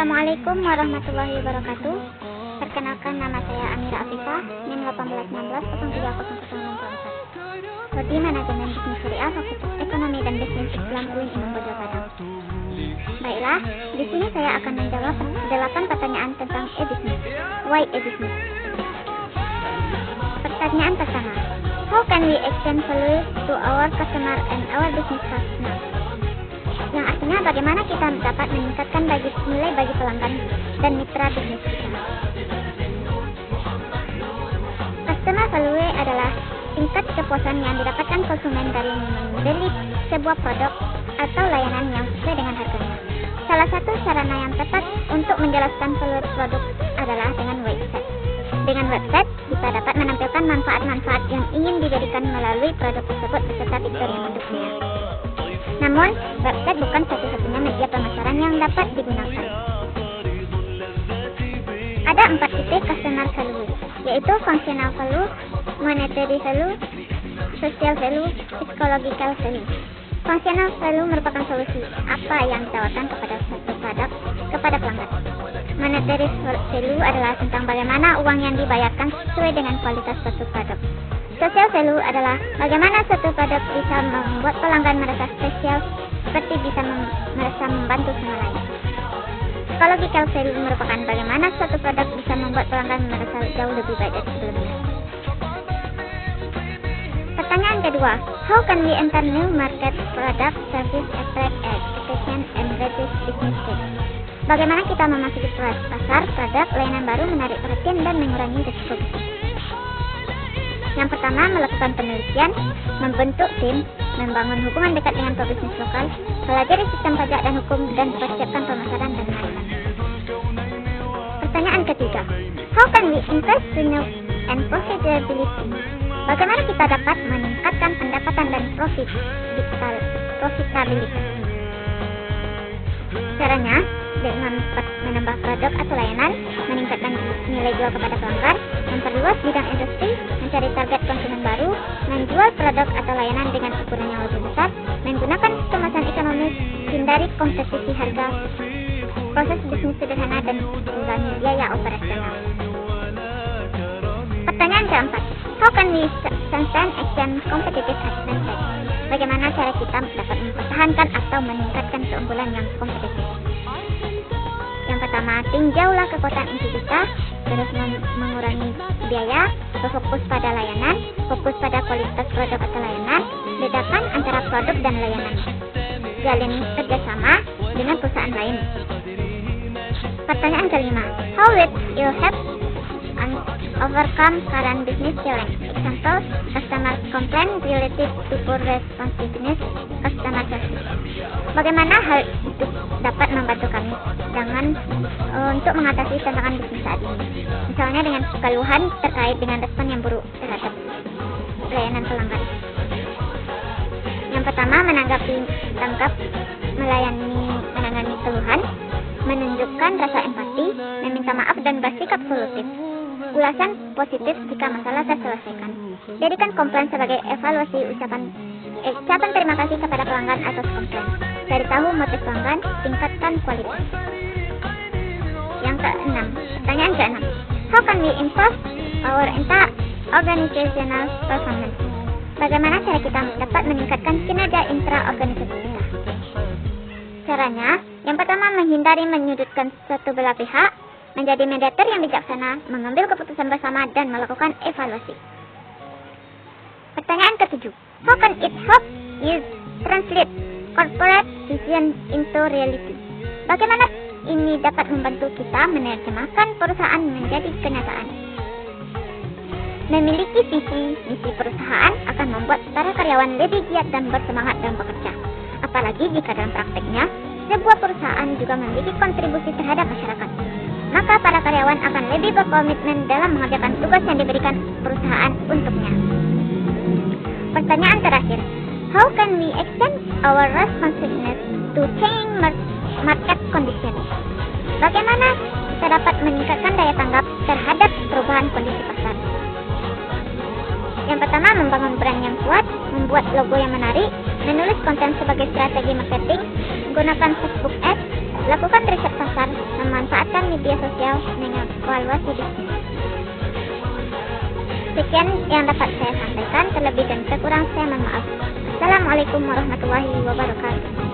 Assalamualaikum warahmatullahi wabarakatuh. Perkenalkan, nama saya Amira Afifah, NIM 1816030064. Prodi Manajemen Bisnis Syariah, Fakultas Ekonomi dan Bisnis Islam UIN Indonesia Padang. Baiklah, di sini saya akan menjawab 8 pertanyaan tentang e-business. Why e-business? Pertanyaan pertama, how can we extend value to our customer and our business partners? Yang artinya bagaimana kita dapat meningkatkan nilai bagi pelanggan dan mitra bisnis kita. Customer value adalah tingkat kepuasan yang didapatkan konsumen dari membeli sebuah produk atau layanan yang sesuai dengan harganya. Salah satu sarana yang tepat untuk menjelaskan value produk adalah dengan website. Dengan website, kita dapat menampilkan manfaat-manfaat yang ingin diberikan melalui produk tersebut beserta fitur yang mendukungnya. Namun, website bukan satu-satunya media pemasaran yang dapat digunakan. Ada 4 titik customer value, yaitu functional value, monetary value, social value, psychological value. Functional value merupakan solusi apa yang ditawarkan kepada suatu produk kepada pelanggan. Monetary value adalah tentang bagaimana uang yang dibayarkan sesuai dengan kualitas suatu produk. Social value adalah bagaimana suatu produk bisa membuat pelanggan merasa spesial, seperti bisa merasa membantu sama lain. Psychological value merupakan bagaimana suatu produk bisa membuat pelanggan merasa jauh lebih baik dari sebelumnya. Pertanyaan kedua, how can we enter new market, product, service, attract expectation, and reduce business risk? Bagaimana kita memasuki pasar, produk, layanan baru, menarik perhatian, dan mengurangi risiko bisnis? Yang pertama, melakukan penelitian, membentuk tim, membangun hubungan dekat dengan pebisnis lokal, pelajari sistem pajak dan hukum, dan persiapkan pemasaran dan layanan. Pertanyaan ketiga, how can we increase revenue and profitability? Bagaimana kita dapat meningkatkan pendapatan dan profitabilitas? Caranya, dengan menambah produk atau layanan, meningkatkan nilai jual kepada pelanggan, memperluas bidang industri, mencari target konsumen baru, menjual produk atau layanan dengan ukuran yang lebih besar, menggunakan kemasan ekonomis, hindari kompetisi harga, proses bisnis sederhana, dan mengurangi biaya operasional. Pertanyaan keempat, how can we sustain extend competitive advantage? Bagaimana cara kita dapat mempertahankan atau meningkatkan keunggulan yang kompetitif? Yang pertama, tinjaulah kekuatan inti kita, terus mengurangi biaya, berfokus pada layanan, fokus pada kualitas produk atau layanan, bedakan antara produk dan layanan, jalin kerjasama dengan perusahaan lain. Pertanyaan kelima, how will you help overcome current business challenge? Example, customer complaint related to poor responsiveness customer service. Bagaimana hal itu dapat membantu kami untuk mengatasi tantangan bisnis saat ini? Misalnya dengan keluhan terkait dengan respon yang buruk terhadap layanan pelanggan. Yang pertama, menangani keluhan, menunjukkan rasa empati, meminta maaf dan bersikap solutif. Ulasan positif jika masalah terselesaikan. Jadikan komplain sebagai evaluasi ucapan terima kasih kepada pelanggan atas komplain. Cari tahu motif pelanggan, tingkatkan kualitas. Yang keenam, pertanyaan keenam, how can we improve our organizational performance? Bagaimana cara kita dapat meningkatkan kinerja intra-organisasi kita? Caranya, yang pertama, menghindari menyudutkan satu belah pihak, menjadi mediator yang bijaksana, mengambil keputusan bersama, dan melakukan evaluasi. Pertanyaan ketujuh, how can it help you translate corporate vision into reality? Bagaimana ini dapat membantu kita menerjemahkan perusahaan menjadi kenyataan? Memiliki visi misi perusahaan akan membuat para karyawan lebih giat dan bersemangat dalam bekerja. Apalagi jika dalam prakteknya, sebuah perusahaan juga memiliki kontribusi terhadap masyarakat. Maka para karyawan akan lebih berkomitmen dalam mengerjakan tugas yang diberikan perusahaan untuknya. Pertanyaan terakhir, how can we extend our responsiveness to change market conditions? Bagaimana kita dapat meningkatkan daya tanggap terhadap perubahan kondisi pasar? Yang pertama, membangun brand yang kuat, membuat logo yang menarik, menulis konten sebagai strategi marketing, menggunakan Facebook Ads, Lakukan riset pasar, memanfaatkan media sosial, mengevaluasi bisnis. Sekian yang dapat saya sampaikan, terlebih dan kurang saya mohon maaf. Assalamualaikum warahmatullahi wabarakatuh.